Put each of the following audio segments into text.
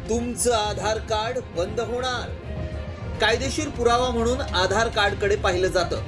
तुमचं आधार कार्ड बंद होणार। कायदेशीर पुरावा म्हणून आधार कार्डकडे पाहिलं जातं,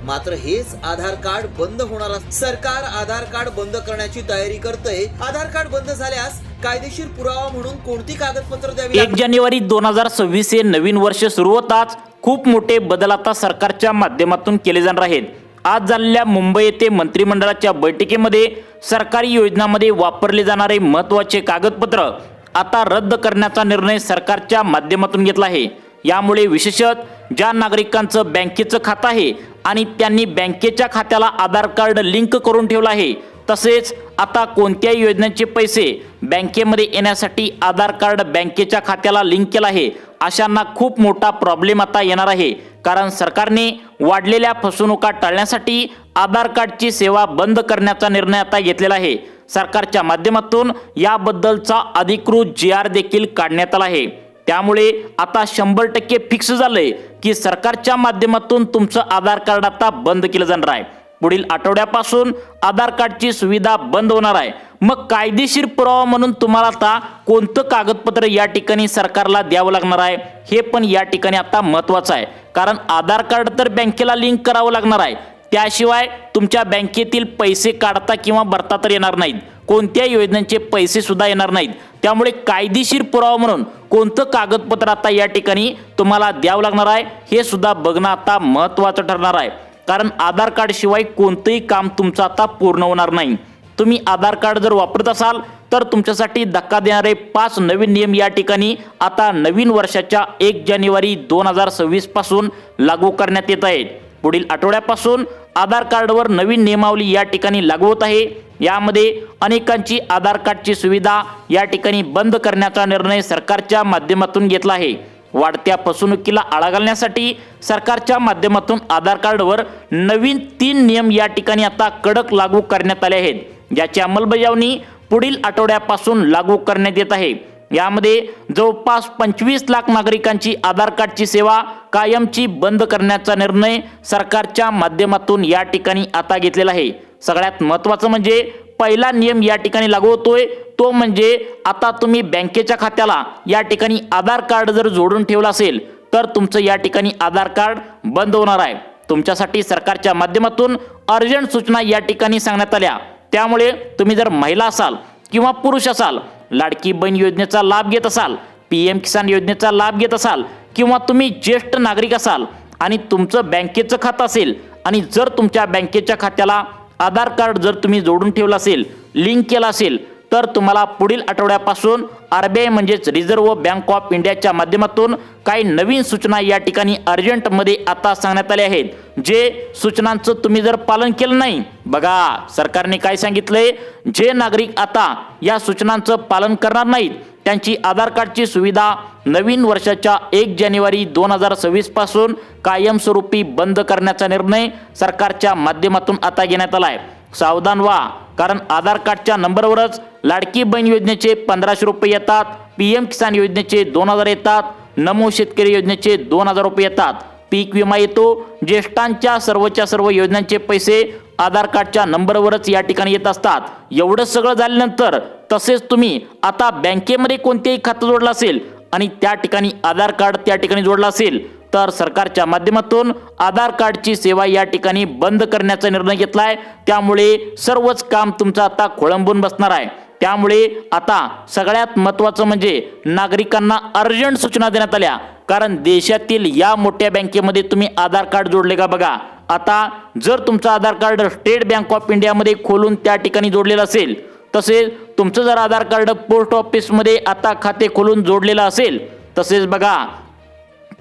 मात्र हेच आधार कार्ड बंद होणार। सरकार आधार कार्ड बंद करण्याची तयारी करतंय। आधार कार्ड बंद झाल्यास कायदेशीर पुरावा म्हणून कोणती कागदपत्र द्यावी? 1 जानेवारी 2026 हे नवीन वर्ष सुरू होताच खूप मोठे बदल आता सरकारच्या माध्यमातून केले जाणार आहेत। आज झालेल्या मुंबई येथे मंत्रिमंडळाच्या बैठकीमध्ये सरकारी योजनांमध्ये वापरले जाणारे महत्त्वाचे कागदपत्र आता रद्द करण्याचा निर्णय सरकारच्या माध्यमातून घेतला आहे। यामुळे विशेषतः ज्या नागरिकांचं बँकेचं खातं आहे आणि त्यांनी बँकेच्या खात्याला आधार कार्ड लिंक करून ठेवलं आहे, तसेच आता कोणत्याही योजनेचे पैसे बँकेमध्ये येण्यासाठी आधार कार्ड बँकेच्या खात्याला लिंक केलं आहे, अशांना खूप मोठा प्रॉब्लेम आता येणार आहे। कारण सरकारने वाढलेल्या फसवणुका टाळण्यासाठी आधार कार्डची सेवा बंद करण्याचा निर्णय आता घेतलेला आहे। सरकारच्या माध्यमातून याबद्दलचा अधिकृत GR देखील काढण्यात आला आहे। त्यामुळे आता 100% फिक्स झालंय की सरकारच्या माध्यमातून तुमचं आधार कार्ड आता बंद केलं जाणार आहे। पुढील आठवड्यापासून आधार कार्डची सुविधा बंद होणार आहे। मग कायदेशीर पुरावा म्हणून तुम्हाला आता कोणतं कागदपत्र या ठिकाणी सरकारला द्यावं लागणार आहे, हे पण या ठिकाणी आता महत्त्वाचं आहे। कारण आधार कार्ड तर बँकेला लिंक करावं लागणार आहे, त्याशिवाय तुमच्या बँकेतील पैसे काढता किंवा भरता तर येणार नाहीत, कोणत्या योजनांचे पैसे सुद्धा येणार नाहीत। त्यामुळे कायदेशीर पुरावा म्हणून कोणतं कागदपत्र आता या ठिकाणी तुम्हाला द्यावं लागणार आहे, हे सुद्धा बघणं आता महत्त्वाचं ठरणार आहे। कारण आधार कार्ड शिवाय कोणतंही काम तुमचं आता पूर्ण होणार नाही। तुम्ही आधार कार्ड जर वापरत असाल तर तुमच्यासाठी धक्का देणारे 5 नवीन नियम या ठिकाणी आता नवीन वर्षाच्या 1 जानेवारी 2026 पासून लागू करण्यात येत आहेत। पुढील आठवड्यापासून आधार कार्डवर नवीन नियमावली या ठिकाणी लागू होत आहे। यामध्ये अनेकांची आधार कार्डची सुविधा या ठिकाणी बंद करण्याचा निर्णय सरकारच्या माध्यमातून घेतला आहे। वाढत्या फसवणुकीला आळा घालण्यासाठी सरकारच्या माध्यमातून आधार कार्डवर नवीन 3 नियम या ठिकाणी आता कडक लागू करण्यात आले आहेत, ज्याची अंमलबजावणी पुढील आठवड्यापासून लागू करण्यात येत आहे। यामध्ये जवळपास 25 लाख नागरिकांची आधार कार्डची सेवा कायमची बंद करण्याचा निर्णय सरकारच्या माध्यमातून या ठिकाणी आता घेतलेला आहे। सगळ्यात महत्त्वाचं म्हणजे पहिला नियम या ठिकाणी लागू होतोय तो म्हणजे आता तुम्ही बँकेच्या खात्याला या ठिकाणी आधार कार्ड जर जोडून ठेवलं असेल तर तुमचं या ठिकाणी आधार कार्ड बंद होणार आहे। तुमच्यासाठी सरकारच्या माध्यमातून अर्जंट सूचना या ठिकाणी सांगण्यात आल्या। त्यामुळे तुम्ही जर महिला असाल किंवा पुरुष असाल, लाडकी बहीण योजनेचा लाभ घेत असाल, PM किसान योजनेचा लाभ घेत असाल किंवा तुम्ही ज्येष्ठ नागरिक असाल आणि तुमचं बँकेचं खातं असेल आणि जर तुमच्या बँकेच्या खात्याला आधार कार्ड जर तुम्ही जोडून ठेवलं असेल, लिंक केलं असेल, तर तुम्हाला पुढील आठवड्यापासून RBI म्हणजेच रिझर्व्ह बँक ऑफ इंडियाच्या माध्यमातून काही नवीन सूचना या ठिकाणी अर्जंटमध्ये आता सांगण्यात आल्या आहेत। जे सूचनांचं तुम्ही जर पालन केलं नाही, बघा सरकारने काय सांगितलंय, जे नागरिक आता या सूचनांचं पालन करणार नाहीत त्यांची आधार कार्डची सुविधा नवीन वर्षाच्या 1 जानेवारी 2026 पासून कायमस्वरूपी बंद करण्याचा निर्णय सरकारच्या माध्यमातून आता घेण्यात आला आहे। सावधान व्हा, कारण आधार कार्डच्या नंबरवरच लाडकी बहीण योजनेचे 1500 रुपये येतात, PM किसान योजनेचे 2000 येतात, नमो शेतकरी योजनेचे 2000 रुपये येतात, पीक विमा येतो। ज्येष्ठांच्या सर्वच्या सर्व योजनांचे पैसे आधार कार्डच्या नंबरवरच या ठिकाणी येत असतात। एवढं सगळं झाल्यानंतर तसेच तुम्ही आता बँकेमध्ये कोणतेही खातं जोडलं असेल आणि त्या ठिकाणी आधार कार्ड त्या ठिकाणी जोडलं असेल तर सरकारच्या माध्यमातून आधार कार्डची सेवा या ठिकाणी बंद करण्याचा निर्णय घेतला आहे। त्यामुळे सर्वच काम तुमचं आता खोळंबून बसणार आहे। त्यामुळे आता सगळ्यात महत्त्वाचं म्हणजे नागरिकांना अर्जंट सूचना देण्यात आल्या, कारण देशातील या मोठ्या बँकेमध्ये तुम्ही आधार कार्ड जोडले का बघा। आता जर तुमचं आधार कार्ड स्टेट बँक ऑफ इंडियामध्ये खोलून त्या ठिकाणी जोडलेलं असेल, तसेच तुमचं जर आधार कार्ड पोस्ट ऑफिसमध्ये आता खाते खोलून जोडलेलं असेल, तसेच बघा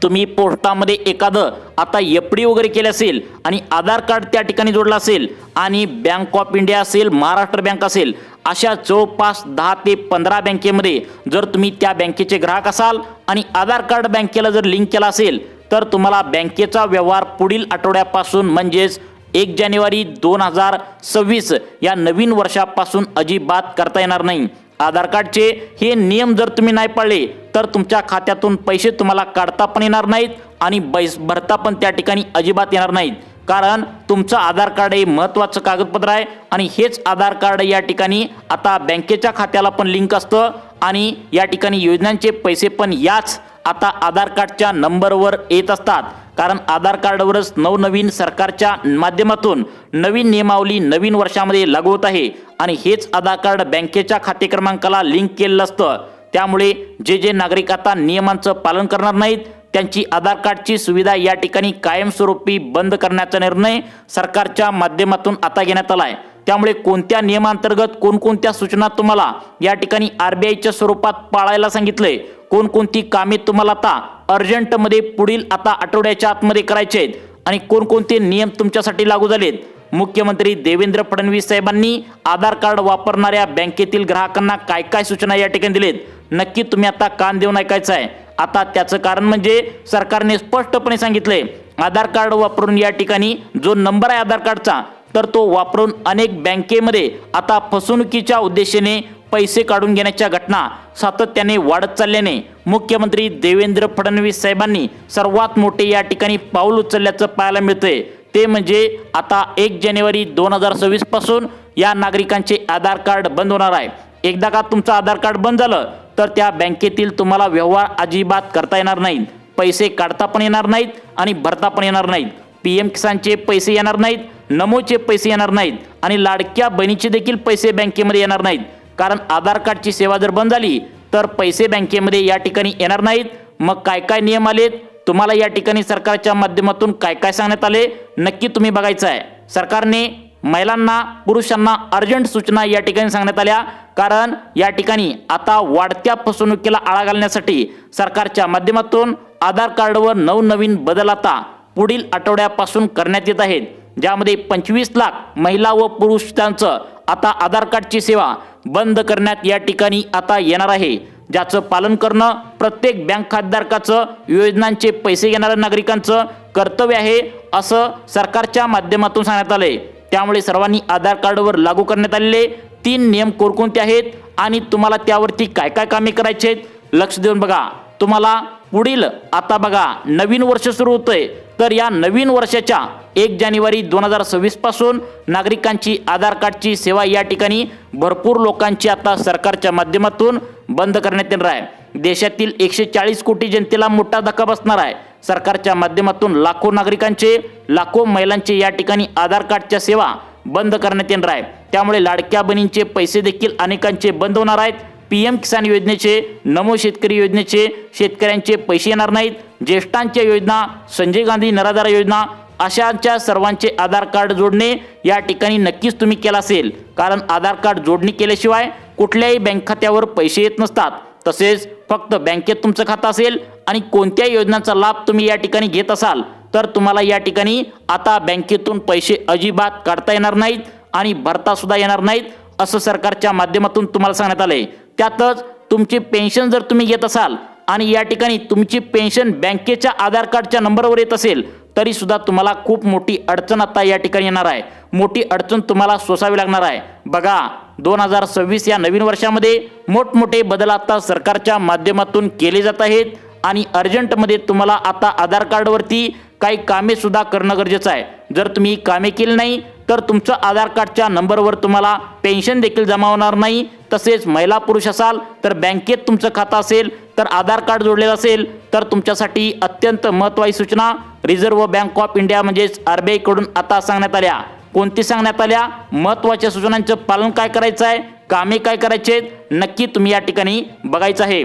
तुम्ही पोस्टामध्ये एखादं आता FD वगैरे केले असेल आणि आधार कार्ड त्या ठिकाणी जोडला असेल आणि बँक ऑफ इंडिया असेल, महाराष्ट्र बँक असेल, अशा जवळपास 10 ते 15 बँकेमध्ये जर तुम्ही त्या बँकेचे ग्राहक असाल आणि आधार कार्ड बँकेला जर लिंक केला असेल तर तुम्हाला बँकेचा व्यवहार पुढील आठवड्यापासून म्हणजेच 1 जानेवारी 2026 या नवीन वर्षापासून अजिबात करता येणार नाही। आधार कार्डचे हे नियम जर तुम्ही नाही पाळले तर तुमच्या खात्यातून पैसे तुम्हाला काढता पण येणार नाहीत आणि भरता पण त्या ठिकाणी अजिबात येणार नाहीत। कारण तुमचं आधार कार्ड हे महत्त्वाचं कागदपत्र आहे आणि हेच आधार कार्ड या ठिकाणी आता बँकेच्या खात्याला पण लिंक असतं आणि या ठिकाणी योजनांचे पैसे पण याच आता आधार कार्डच्या नंबरवर येत असतात. कारण आधार कार्डवरच नवनवीन सरकारच्या माध्यमातून नवीन नियमावली नवीन वर्षामध्ये लागू होत आहे आणि हेच आधार कार्ड बँकेच्या खाते क्रमांकाला लिंक केलेलं असतं. त्यामुळे जे नागरिक आता नियमांचं पालन करणार नाहीत त्यांची आधार कार्डची सुविधा या ठिकाणी कायमस्वरूपी बंद करण्याचा निर्णय सरकारच्या माध्यमातून आता घेण्यात आला आहे. त्यामुळे कोणत्या नियमांतर्गत कोणकोणत्या सूचना तुम्हाला या ठिकाणी RBIच्या स्वरूपात पाळायला सांगितलंय, कोणकोणती कामे तुम्हाला आता अर्जंटमध्ये पुढील आता आठवड्याच्या आतमध्ये करायचे आहेत आणि कोणकोणते नियम तुमच्यासाठी लागू झालेत. मुख्यमंत्री देवेंद्र फडणवीस साहेबांनी आधार कार्ड वापरणाऱ्या बँकेतील ग्राहकांना काय काय सूचना या ठिकाणी दिलेत नक्की तुम्ही आता कान देऊन ऐकायचं आहे. आता त्याचं कारण म्हणजे सरकारने स्पष्टपणे सांगितलंय आधार कार्ड वापरून या ठिकाणी जो नंबर आहे आधार कार्डचा तर तो वापरून अनेक बँकेमध्ये आता फसवणुकीच्या उद्देशाने पैसे काढून घेण्याच्या घटना सातत्याने वाढत चालल्याने मुख्यमंत्री देवेंद्र फडणवीस साहेबांनी सर्वात मोठे या ठिकाणी पाऊल उचलल्याचं पाहायला मिळतंय. ते म्हणजे आता 1 जानेवारी 2026 पासून या नागरिकांचे आधार कार्ड बंद होणार आहे. एकदा का तुमचं आधार कार्ड बंद झालं तर त्या बँकेतील तुम्हाला व्यवहार अजिबात करता येणार नाहीत, पैसे काढता पण येणार नाहीत आणि भरता पण येणार नाहीत. PM किसानचे पैसे येणार नाहीत, नमोचे पैसे येणार नाहीत आणि लाडक्या बहिणीचे देखील पैसे बँकेमध्ये येणार नाहीत. कारण आधार कार्डची सेवा जर बंद झाली तर पैसे बँकेमध्ये या ठिकाणी येणार नाहीत. मग काय काय नियम आलेत तुम्हाला या ठिकाणी सरकारच्या माध्यमातून काय काय सांगण्यात आले नक्की तुम्ही बघायचं आहे. सरकारने महिलांना पुरुषांना अर्जंट सूचना या ठिकाणी सांगण्यात आल्या. कारण या ठिकाणी आता वाढत्या फसवणुकीला आळा घालण्यासाठी सरकारच्या माध्यमातून आधार कार्डवर नवनवीन बदल आता पुढील आठवड्यापासून करण्यात येत आहेत. ज्यामध्ये 25 लाख महिला व पुरुषांचं आता आधार कार्डची सेवा बंद करण्यात या ठिकाणी आता येणार आहे. ज्याचं पालन करणं प्रत्येक बँक खातेधारकाचं योजनांचे पैसे घेणाऱ्या नागरिकांचं कर्तव्य आहे असं सरकारच्या माध्यमातून सांगण्यात आलंय. त्यामुळे सर्वांनी आधार कार्डवर लागू करण्यात आलेले 3 नियम कोणकोणते आहेत आणि तुम्हाला त्यावरती काय काय कामे करायचे आहेत लक्ष देऊन बघा. तुम्हाला पुढील आता बघा नवीन वर्ष सुरू होतंय तर या नवीन वर्षाच्या 1 जानेवारी 2026 पासून नागरिकांची आधार कार्डची सेवा या ठिकाणी भरपूर लोकांची आता सरकारच्या माध्यमातून बंद करण्यात येणार आहे. देशातील 140 कोटी जनतेला मोठा धक्का बसणार आहे. सरकारच्या माध्यमातून लाखो नागरिकांचे लाखो महिलांचे या ठिकाणी आधार कार्डच्या सेवा बंद करण्यात येणार आहे. त्यामुळे लाडक्या बहिणींचे पैसे देखील अनेकांचे बंद होणार आहेत. PM किसान योजनेचे, नमो शेतकरी योजनेचे शेतकऱ्यांचे पैसे येणार नाहीत. ज्येष्ठांच्या योजना, संजय गांधी निराधार योजना अशांच्या सर्वांचे आधार कार्ड जोडणे या ठिकाणी नक्कीच तुम्ही केला असेल. कारण आधार कार्ड जोडणी केल्याशिवाय कुठल्याही बँक खात्यावर पैसे येत नसतात. तसेच फक्त बँकेत तुमचं खातं असेल आणि कोणत्या योजनांचा लाभ तुम्ही या ठिकाणी घेत असाल तर तुम्हाला या ठिकाणी आता बँकेतून पैसे अजिबात काढता येणार नाहीत आणि भरता सुद्धा येणार नाहीत असं सरकारच्या माध्यमातून तुम्हाला सांगण्यात आलंय. त्यातच तुमची पेन्शन जर तुम्ही घेत असाल आणि या ठिकाणी तुमची पेन्शन बँकेच्या आधार कार्डच्या नंबरवर येत असेल तरी सुद्धा तुम्हाला खूप मोठी अडचण आता या ठिकाणी येणार आहे. मोठी अडचण तुम्हाला सोसावी लागणार आहे. बघा 2026 या नवीन वर्षामध्ये मोठमोठे बदल आता सरकारच्या माध्यमातून केले जात आहेत आणि अर्जंटमध्ये तुम्हाला आता आधार कार्डवरती काही कामे सुद्धा करणं गरजेचं आहे. जर तुम्ही कामे केली नाही तर तुमचं आधार कार्डच्या नंबरवर तुम्हाला पेन्शन देखील जमा होणार नाही. तसेच महिला पुरुष असाल तर बँकेत तुमचं खातं असेल तर आधार कार्ड जोडलेलं असेल तर तुमच्यासाठी अत्यंत महत्त्वाची सूचना रिझर्व्ह बँक ऑफ इंडिया म्हणजेच RBI कडून आता सांगण्यात आल्या. कोणती सांगण्यात आल्या महत्त्वाच्या सूचनांचं पालन काय करायचं आहे, कामे काय करायचे आहेत नक्की तुम्ही या ठिकाणी बघायचं आहे.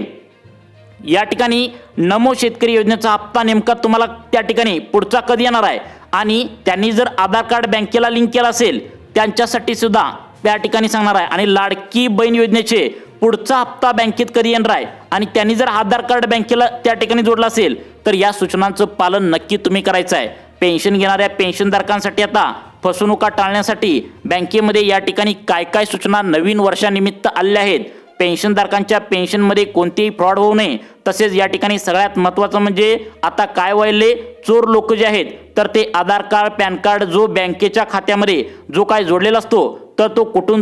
या ठिकाणी नमो शेतकरी योजनेचा हप्ता नेमका तुम्हाला त्या ठिकाणी पुढचा कधी येणार आहे आणि त्यांनी जर आधार कार्ड बँकेला लिंक केला असेल त्यांच्यासाठी सुद्धा त्या ठिकाणी सांगणार आहे. आणि लाडकी बहीण योजनेचे पुढचा हप्ता बँकेत कधी येणार आहे आणि त्यांनी जर आधार कार्ड बँकेला त्या ठिकाणी जोडला असेल तर या सूचनांचं पालन नक्की तुम्ही करायचं आहे. पेन्शन घेणाऱ्या पेन्शनधारकांसाठी आता फसवणुका टाळण्यासाठी बँकेमध्ये या ठिकाणी काय काय सूचना नवीन वर्षानिमित्त आलेल्या आहेत. पेन्शनधारकांच्या पेन्शनमध्ये कोणतेही फ्रॉड होऊ नये. तसेच या ठिकाणी सगळ्यात महत्त्वाचं म्हणजे आता काय व्हायले चोर लोक जे आहेत तर ते आधार कार्ड पॅन कार्ड जो बँकेच्या खात्यामध्ये जो काय जोडलेला असतो तर तो कुठून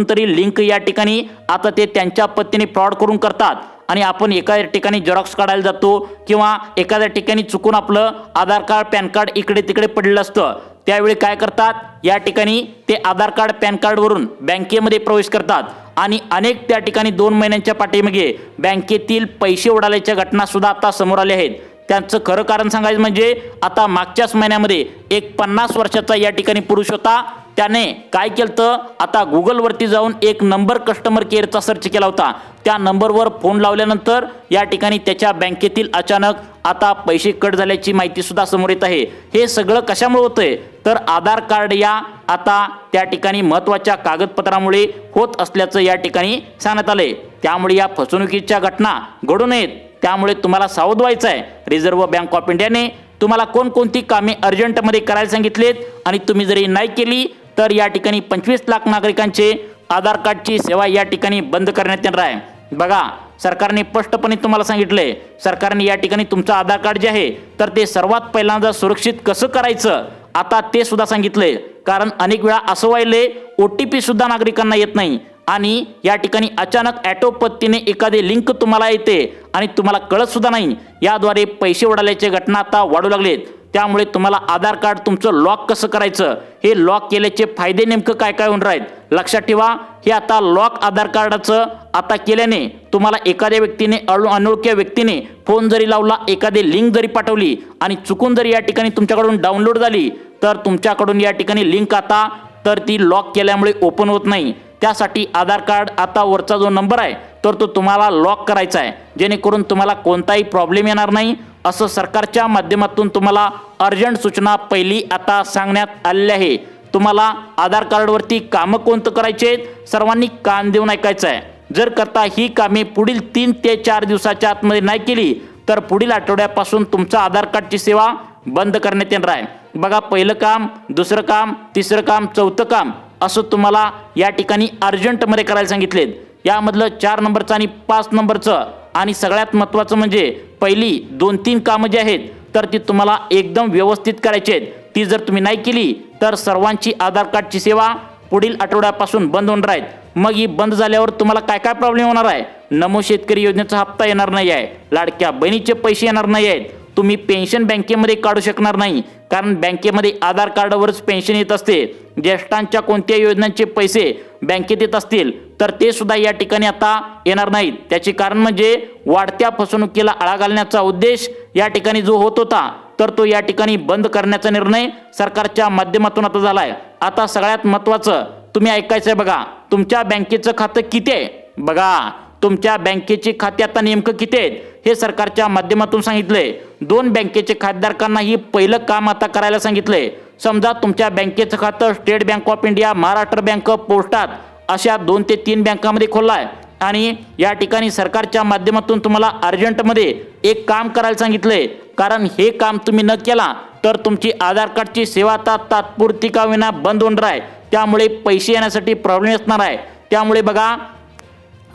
तरी लिंक या ठिकाणी आता ते त्यांच्या पद्धतीने फ्रॉड करून करतात आणि आपण एका ठिकाणी झेरॉक्स काढायला जातो किंवा एखाद्या ठिकाणी चुकून आपलं आधार कार्ड पॅन कार्ड इकडे तिकडे पडलेलं असतं, त्यावेळी काय करतात, या ठिकाणी ते आधार कार्ड पॅन कार्डवरून बँकेमध्ये प्रवेश करतात आणि अनेक त्या ठिकाणी 2 महिन्यांच्या पाठीमागे बँकेतील पैसे उडाल्याच्या घटना सुद्धा आता समोर आल्या आहेत. त्यांचं खरं कारण सांगायचं म्हणजे आता मागच्याच महिन्यामध्ये एक 50 वर्षाचा या ठिकाणी पुरुष होता. त्याने काय केलं, आता गुगलवरती जाऊन एक नंबर कस्टमर केअरचा सर्च केला होता. त्या नंबरवर फोन लावल्यानंतर या ठिकाणी त्याच्या बँकेतील अचानक आता पैसे कट झाल्याची माहिती सुद्धा समोर येत आहे. हे सगळं कशामुळे होतंय, तर आधार कार्ड या आता त्या ठिकाणी महत्त्वाच्या कागदपत्रामुळे होत असल्याचं या ठिकाणी सांगण्यात आलंय. त्यामुळे या फसवणुकीच्या घटना घडू नयेत, त्यामुळे तुम्हाला सावध व्हायचं आहे. रिझर्व्ह बँक ऑफ इंडियाने तुम्हाला कोणकोणती कामे अर्जंटमध्ये करायला सांगितलेत आणि तुम्ही जरी नाही केली तर या ठिकाणी 25 लाख नागरिकांचे आधार कार्डची सेवा या ठिकाणी बंद करण्यात येणार आहे. बघा, सरकारने स्पष्टपणे तुम्हाला सांगितलंय, सरकारने या ठिकाणी तुमचं आधार कार्ड जे आहे तर ते सर्वात पहिल्यांदा सुरक्षित कसं करायचं आता ते सुद्धा सांगितलंय. कारण अनेक वेळा असं व्हायलंय, OTP सुद्धा नागरिकांना येत नाही आणि या ठिकाणी अचानक ऑटो पद्धतीने एखादी लिंक तुम्हाला येते आणि तुम्हाला कळत सुद्धा नाही. याद्वारे पैसे उडाल्याच्या घटना आता वाढू लागलेत. त्यामुळे तुम्हाला आधार कार्ड तुमचं लॉक कसं करायचं, हे लॉक केल्याचे फायदे नेमकं काय काय होणार आहेत लक्षात ठेवा. हे आता लॉक आधार कार्डाचं आता केल्याने तुम्हाला एखाद्या व्यक्तीने अनोळख्या व्यक्तीने फोन जरी लावला, एखादी लिंक जरी पाठवली आणि चुकून जरी या ठिकाणी तुमच्याकडून डाउनलोड झाली तर तुमच्याकडून या ठिकाणी लिंक आता तर ती लॉक केल्यामुळे ओपन होत नाही. त्यासाठी आधार कार्ड आता वरचा जो नंबर आहे तर तो तुम्हाला लॉक करायचा आहे, जेणेकरून तुम्हाला कोणताही प्रॉब्लेम येणार नाही. असं सरकारच्या माध्यमातून तुम्हाला अर्जंट सूचना पहिली आता सांगण्यात आलेली आहे. तुम्हाला आधार कार्डवरती कामं कोणतं करायचे आहेत, सर्वांनी कान देऊन ऐकायचं आहे. जर करता ही कामे पुढील 3 ते 4 दिवसाच्या आतमध्ये नाही केली तर पुढील आठवड्यापासून तुमचं आधार कार्डची सेवा बंद करण्यात येणार आहे. बघा, पहिलं काम, दुसरं काम, तिसरं काम, चौथं काम असं तुम्हाला या ठिकाणी अर्जंटमध्ये करायला सांगितलेत. यामधलं 4 नंबरचं आणि 5 नंबरचं आणि सगळ्यात महत्त्वाचं म्हणजे पहिली 2-3 कामं जी आहेत तर ती तुम्हाला एकदम व्यवस्थित करायची आहेत. ती जर तुम्ही नाही केली तर सर्वांची आधार कार्डची सेवा पुढील आठवड्यापासून बंद होणार आहेत. मग ही बंद झाल्यावर तुम्हाला काय काय प्रॉब्लेम होणार आहे, नमो शेतकरी योजनेचा हप्ता येणार नाही आहे, लाडक्या बहिणीचे पैसे येणार नाही आहेत, तुम्ही पेन्शन बँकेमध्ये काढू शकणार नाही कारण बँकेमध्ये आधार कार्डवरच पेन्शन येत असते. ज्येष्ठांच्या कोणत्या योजनांचे पैसे बँकेत येत असतील तर ते सुद्धा या ठिकाणी आता येणार नाहीत. त्याचे कारण म्हणजे वाढत्या फसवणुकीला आळा घालण्याचा उद्देश या ठिकाणी जो होत होता तर तो या ठिकाणी बंद करण्याचा निर्णय सरकारच्या माध्यमातून आता झाला आहे. आता सगळ्यात महत्त्वाचं तुम्ही ऐकायचं आहे. बघा, तुमच्या बँकेचं खातं किती आहे, बघा तुमच्या बँकेचे खाते आता नेमकं किती आहेत हे सरकारच्या माध्यमातून सांगितलंय. 2 बँकेचे खातेधारकांना ही पहिलं काम आता करायला सांगितलंय. समजा तुमच्या बँकेचं खातं state bank of India, Maharashtra bank, पोस्टात अशा 2 ते 3 बँकांमध्ये खोललं आहे आणि या ठिकाणी सरकारच्या माध्यमातून तुम्हाला अर्जंटमध्ये एक काम करायला सांगितलंय. कारण हे काम तुम्ही न केला तर तुमची आधार कार्डची सेवा आता तात्पुरती का विना बंद होणार आहे. त्यामुळे पैसे येण्यासाठी प्रॉब्लेम असणार आहे. त्यामुळे बघा,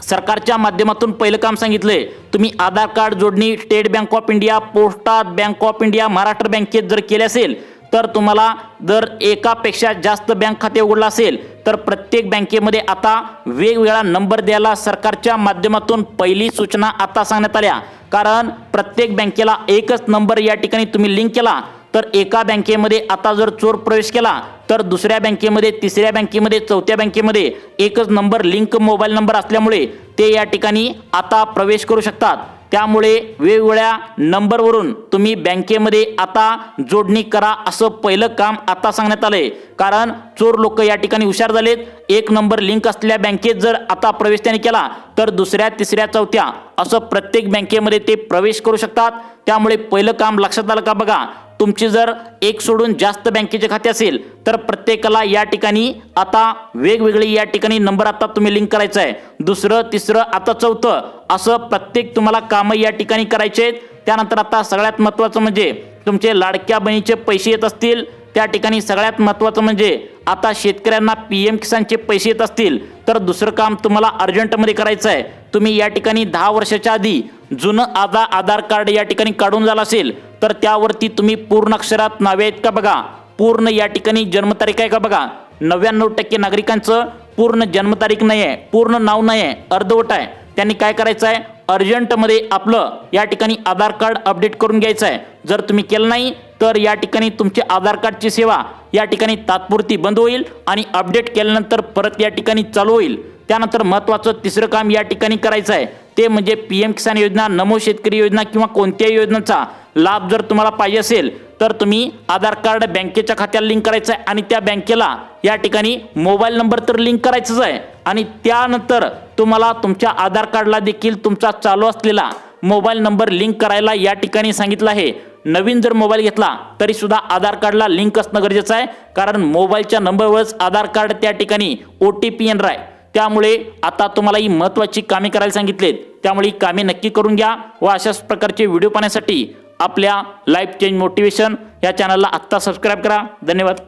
सरकारच्या माध्यमातून पहिलं काम सांगितलंय, तुम्ही आधार कार्ड जोडणी स्टेट बँक ऑफ इंडिया, पोस्टात, बँक ऑफ इंडिया, महाराष्ट्र बँकेत जर केले असेल तर तुम्हाला जर एकापेक्षा जास्त बँक खाते उघडलं असेल तर प्रत्येक बँकेमध्ये आता वेगवेगळा नंबर द्यायला सरकारच्या माध्यमातून पहिली सूचना आता सांगण्यात आल्या. कारण प्रत्येक बँकेला एकच नंबर या ठिकाणी तुम्ही लिंक केला तर एका बँकेमध्ये आता जर चोर प्रवेश केला तर दुसऱ्या बँकेमध्ये, तिसऱ्या बँकेमध्ये, चौथ्या बँकेमध्ये एकच नंबर लिंक मोबाईल नंबर असल्यामुळे ते या ठिकाणी आता प्रवेश करू शकतात. त्यामुळे वेगवेगळ्या नंबरवरून तुम्ही बँकेमध्ये आता जोडणी करा असं पहिलं काम आता सांगण्यात आलंय. कारण चोर लोक या ठिकाणी हुशार झालेत. एक नंबर लिंक असलेल्या बँकेत जर आता प्रवेश त्यांनी केला तर दुसऱ्या, तिसऱ्या, चौथ्या असं प्रत्येक बँकेमध्ये ते प्रवेश करू शकतात. त्यामुळे पहिलं काम लक्षात आलं का, बघा तुमची जर एक सोडून जास्त बँकेचे खाते असेल तर प्रत्येकाला या ठिकाणी आता वेगवेगळे या ठिकाणी नंबर आता तुम्ही लिंक करायचं आहे. दुसरं, तिसरं, आता चौथं असं प्रत्येक तुम्हाला कामं या ठिकाणी करायचे आहेत. त्यानंतर आता सगळ्यात महत्त्वाचं म्हणजे तुमचे लाडक्या बहिणीचे पैसे येत असतील, त्या ठिकाणी सगळ्यात महत्त्वाचं म्हणजे आता शेतकऱ्यांना PM किसानचे पैसे येत असतील तर दुसरं काम तुम्हाला अर्जंटमध्ये करायचं आहे. तुम्ही या ठिकाणी 10 वर्षाच्या आधी जुनं आधार कार्ड या ठिकाणी काढून झालं असेल तर त्यावरती तुम्ही पूर्ण अक्षरात नावे आहेत का बघा, पूर्ण या ठिकाणी जन्मतारीख आहे का बघा. 99% नागरिकांचं पूर्ण जन्मतारीख नाही आहे, पूर्ण नाव नाही आहे, अर्धवट आहे. त्यांनी काय करायचं आहे, अर्जंटमध्ये आपलं या ठिकाणी आधार कार्ड अपडेट करून घ्यायचं आहे. जर तुम्ही केलं नाही तर या ठिकाणी तुमची आधार कार्डची सेवा या ठिकाणी तात्पुरती बंद होईल आणि अपडेट केल्यानंतर परत या ठिकाणी चालू होईल. त्यानंतर महत्त्वाचं तिसरं काम या ठिकाणी करायचं आहे ते म्हणजे PM किसान योजना, नमो शेतकरी योजना किंवा कोणत्याही योजनेचा लाभ जर तुम्हाला पाहिजे असेल तर तुम्ही आधार कार्ड बँकेच्या खात्याला लिंक करायचं आहे आणि त्या बँकेला या ठिकाणी मोबाईल नंबर तर लिंक करायचाच आहे आणि त्यानंतर तुम्हाला तुमच्या आधार कार्डला देखील तुमचा चालू असलेला मोबाईल नंबर लिंक करायला या ठिकाणी सांगितलं आहे. नवीन जर मोबाईल घेतला तरी सुद्धा आधार कार्डला लिंक असणं गरजेचं आहे, कारण मोबाईलच्या नंबरवरच आधार कार्ड त्या ठिकाणी OTP येणार आहे. त्यामुळे आता तुम्हाला ही महत्त्वाची कामे करायला सांगितलेत, त्यामुळे ही कामे नक्की करून घ्या व अशाच प्रकारचे व्हिडिओ पाहण्यासाठी आपल्या लाईफ चेंज मोटिवेशन या चॅनलला आत्ता सबस्क्राईब करा. धन्यवाद.